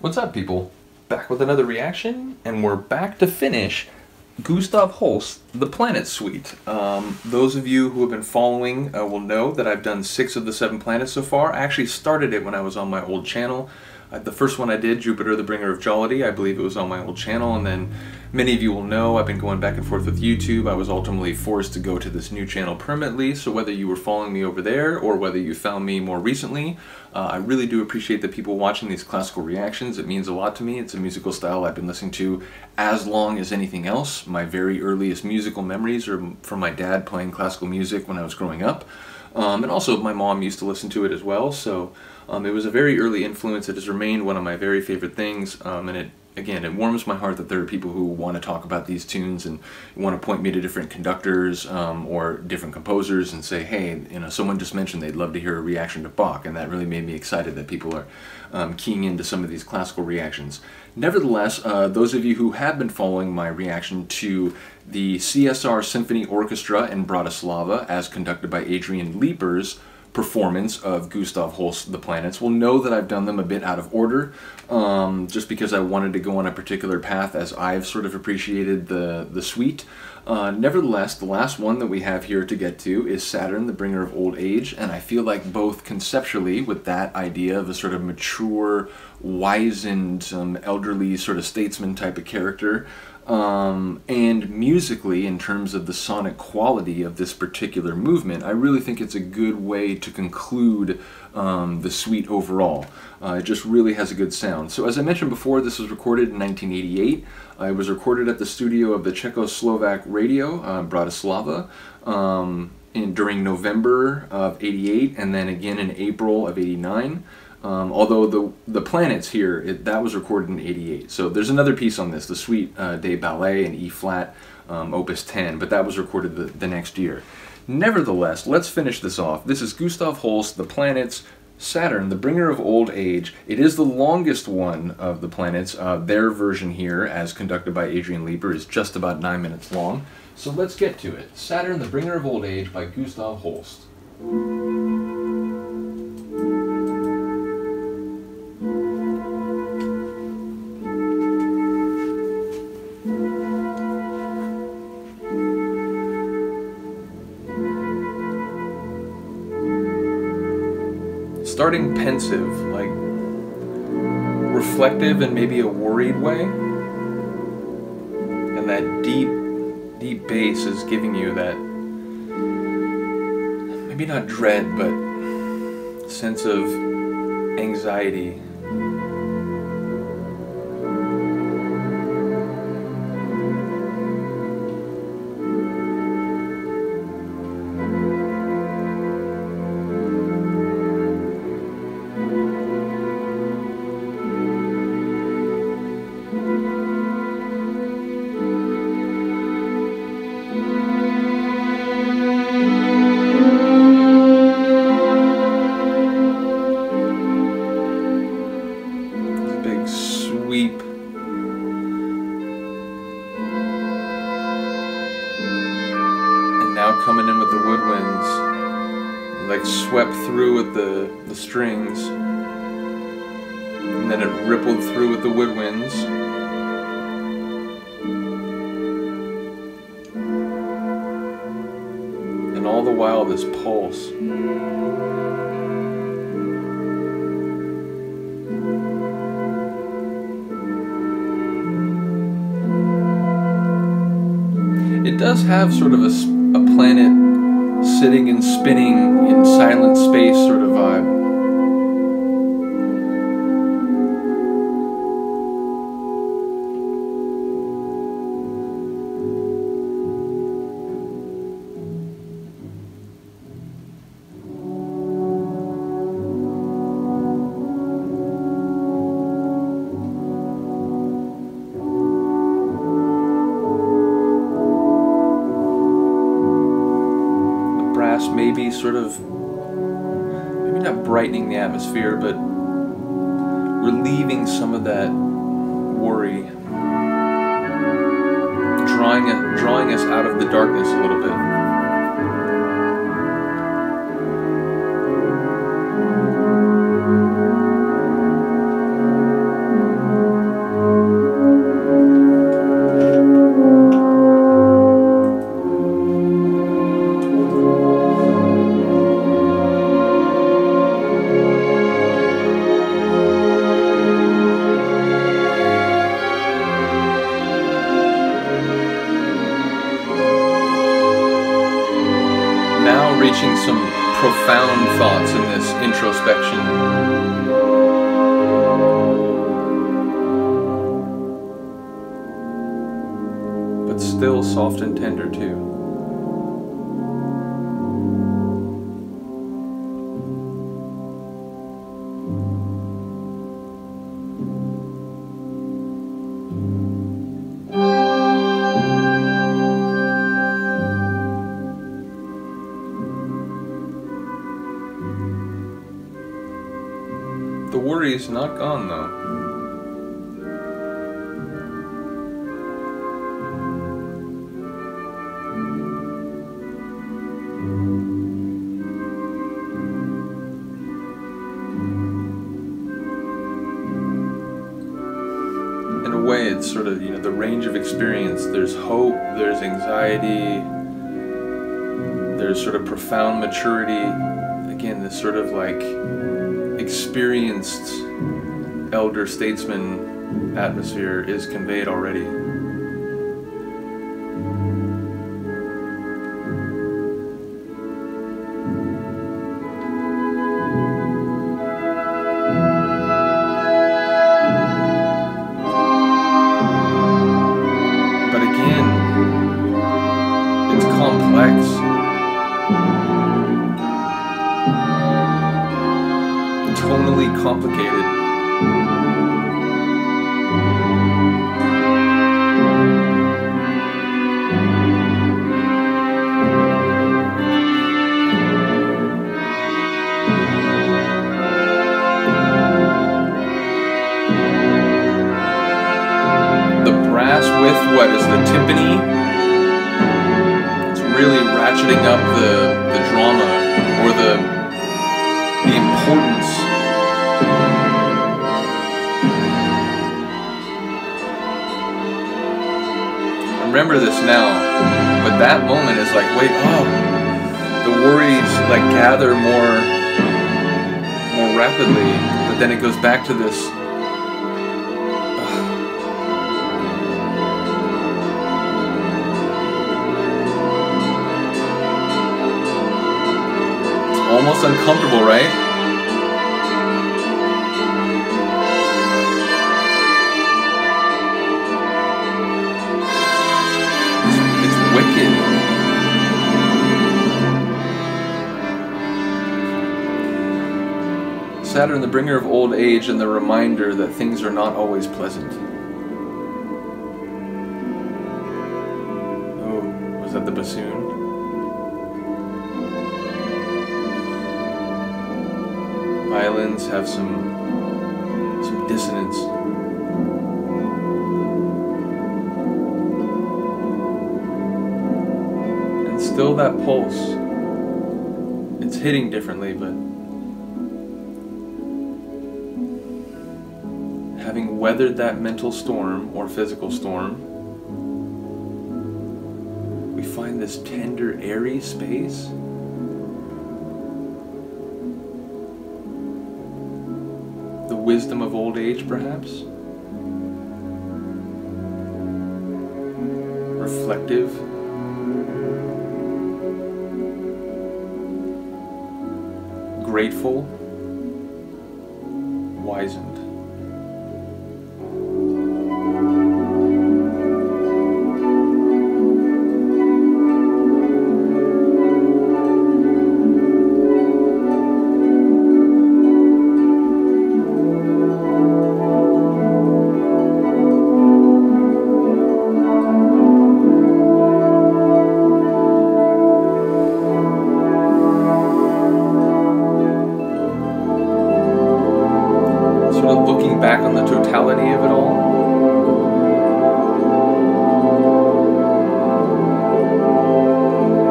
What's up, people? Back with another reaction, and we're back to finish Gustav Holst, The Planet Suite. Those of you who have been following will know that I've done 6 of the 7 planets so far. I actually started it when I was on my old channel. The first one I did, Jupiter, the Bringer of Jollity, I believe it was on my old channel, and then many of you will know I've been going back and forth with YouTube. I was ultimately forced to go to this new channel permanently, so whether you were following me over there or whether you found me more recently, I really do appreciate the people watching these classical reactions. It means a lot to me. It's a musical style I've been listening to as long as anything else. My very earliest musical memories are from my dad playing classical music when I was growing up. And also my mom used to listen to it as well, so it was a very early influence. It has remained one of my very favorite things, and it warms my heart that there are people who want to talk about these tunes and want to point me to different conductors or different composers and say, hey, you know, someone just mentioned they'd love to hear a reaction to Bach, and that really made me excited that people are keying into some of these classical reactions. Nevertheless, those of you who have been following my reaction to the CSR Symphony Orchestra in Bratislava, as conducted by Adrian Leaper's performance of Gustav Holst, The Planets, will know that I've done them a bit out of order, just because I wanted to go on a particular path as I've sort of appreciated the suite. Nevertheless, the last one that we have here to get to is Saturn, the Bringer of Old Age, and I feel like both conceptually, with that idea of a sort of mature, wizened, elderly sort of statesman type of character, and musically, in terms of the sonic quality of this particular movement, I really think it's a good way to conclude the suite overall. It just really has a good sound. So as I mentioned before, this was recorded in 1988. It was recorded at the studio of the Czechoslovak Radio, Bratislava, during November of '88, and then again in April of '89. Although the planets here, that was recorded in '88. So there's another piece on this, the Suite des Ballets in E-flat, Opus 10, but that was recorded the next year. Nevertheless, let's finish this off. This is Gustav Holst, The Planets, Saturn, the Bringer of Old Age. It is the longest one of the planets. Their version here, as conducted by Adrian Leaper, is just about 9 minutes long. So let's get to it. Saturn, the Bringer of Old Age by Gustav Holst. Starting pensive, like reflective in maybe a worried way, and that deep bass is giving you that, maybe not dread, but sense of anxiety. Sweep. And now coming in with the woodwinds, like swept through with the strings, and then it rippled through with the woodwinds. And all the while this pulse. It does have sort of a planet sitting and spinning in silent space sort of vibe. Maybe sort of, maybe not brightening the atmosphere, but relieving some of that worry, drawing us out of the darkness a little bit. profound thoughts in this introspection. But still soft and tender too. The worry's not gone though. In a way, it's sort of, you know, the range of experience. There's hope, there's anxiety, there's sort of profound maturity. Again, this sort of like experienced elder statesman atmosphere is conveyed already. But again, it's complex. Tonally complicated. The brass with what is the timpani? It's really ratcheting up the drama or the importance. Remember this now, but that moment is like, wait, oh, the worries like gather more rapidly, but then it goes back to this. It's almost uncomfortable, right? Saturn, the bringer of old age, and the reminder that things are not always pleasant. Oh, was that the bassoon? Violins have some dissonance. And still that pulse. It's hitting differently, but having weathered that mental storm or physical storm, we find this tender, airy space. The wisdom of old age, perhaps? Reflective. Grateful. Wizened. Back on the totality of it all.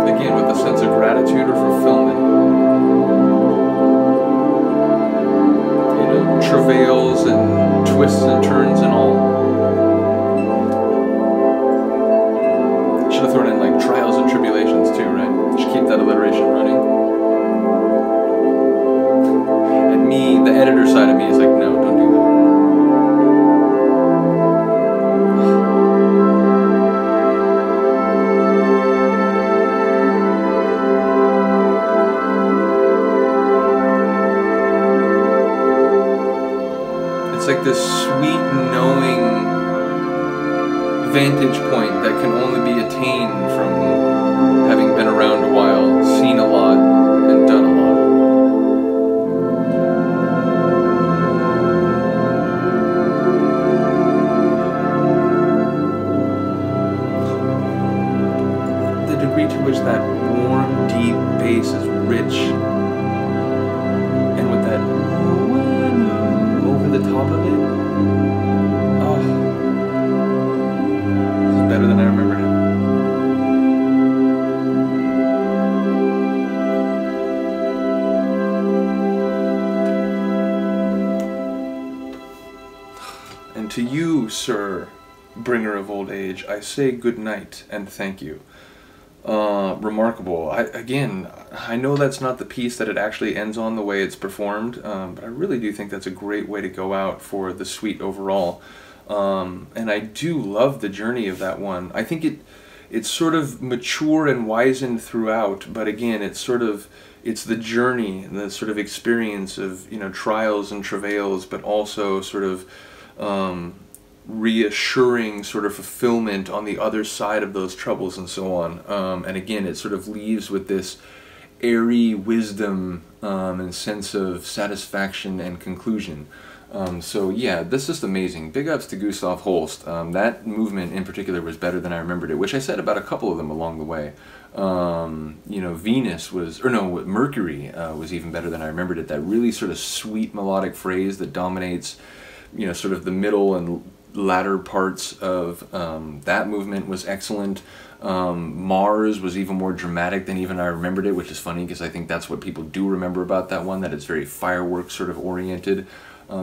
Again, with a sense of gratitude or fulfillment. You know, travails and twists and turns and all. Should have thrown in like trials and tribulations too, right? Should keep that alliteration running. And me, the editor side of me is like, no, don't do that. like this sweet, knowing vantage point that can only be attained from having been around a while, seen a lot, and done a lot. The degree to which that warm, deep bass is rich, and with that over the top of it, oh, this is better than I remembered it. And to you, sir, bringer of old age, I say good night and thank you. Remarkable. I know that's not the piece that it actually ends on the way it's performed, but I really do think that's a great way to go out for the suite overall. And I do love the journey of that one. I think it's sort of mature and wizened throughout, but again, it's the journey, the sort of experience of, you know, trials and travails, but also sort of reassuring sort of fulfillment on the other side of those troubles and so on. And again, it sort of leaves with this airy wisdom and sense of satisfaction and conclusion. So yeah, this is just amazing. Big ups to Gustav Holst. That movement in particular was better than I remembered it, which I said about a couple of them along the way. You know, Mercury was even better than I remembered it. That really sort of sweet melodic phrase that dominates, you know, sort of the middle and latter parts of that movement was excellent. Mars was even more dramatic than even I remembered it, which is funny because I think that's what people do remember about that one, that it's very fireworks sort of oriented.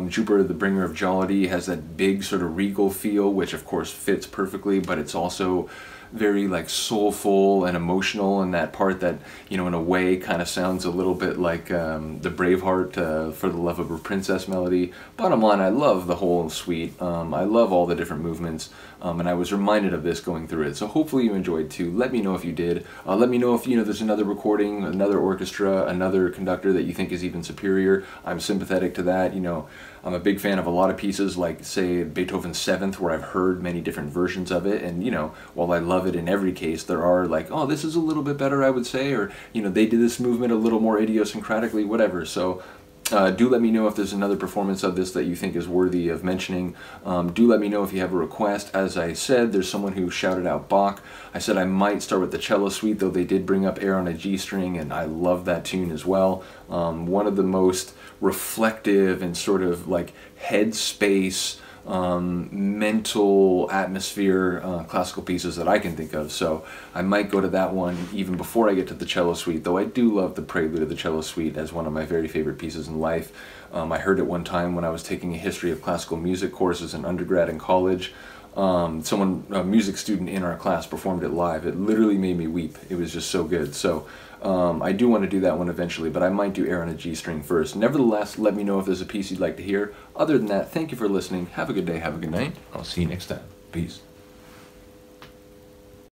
Jupiter, the bringer of jollity, has that big sort of regal feel, which of course fits perfectly, but it's also very like soulful and emotional, and that part that, you know, in a way kind of sounds a little bit like the Braveheart For the Love of a Princess melody. Bottom line, I love the whole suite. I love all the different movements, and I was reminded of this going through it. So hopefully you enjoyed too. Let me know if you did. Let me know if, you know, there's another recording, another orchestra, another conductor that you think is even superior. I'm sympathetic to that. You know, I'm a big fan of a lot of pieces, like say Beethoven's Seventh, where I've heard many different versions of it, and you know, while I love it in every case, there are like, oh, this is a little bit better, I would say, or you know, they did this movement a little more idiosyncratically, whatever. So do let me know if there's another performance of this that you think is worthy of mentioning. Do let me know if you have a request. As I said, there's someone who shouted out Bach. I said I might start with the cello suite, though they did bring up Air on a G string, and I love that tune as well. One of the most reflective and sort of like headspace, mental atmosphere classical pieces that I can think of. So I might go to that one even before I get to the cello suite, though I do love the prelude of the cello suite as one of my very favorite pieces in life. I heard it one time when I was taking a history of classical music courses in undergrad and college. A music student in our class performed it live. It literally made me weep. It was just so good. So I do want to do that one eventually, but I might do Air on a G string first. Nevertheless, let me know if there's a piece you'd like to hear. Other than that, thank you for listening. Have a good day, have a good night. I'll see you next time. Peace.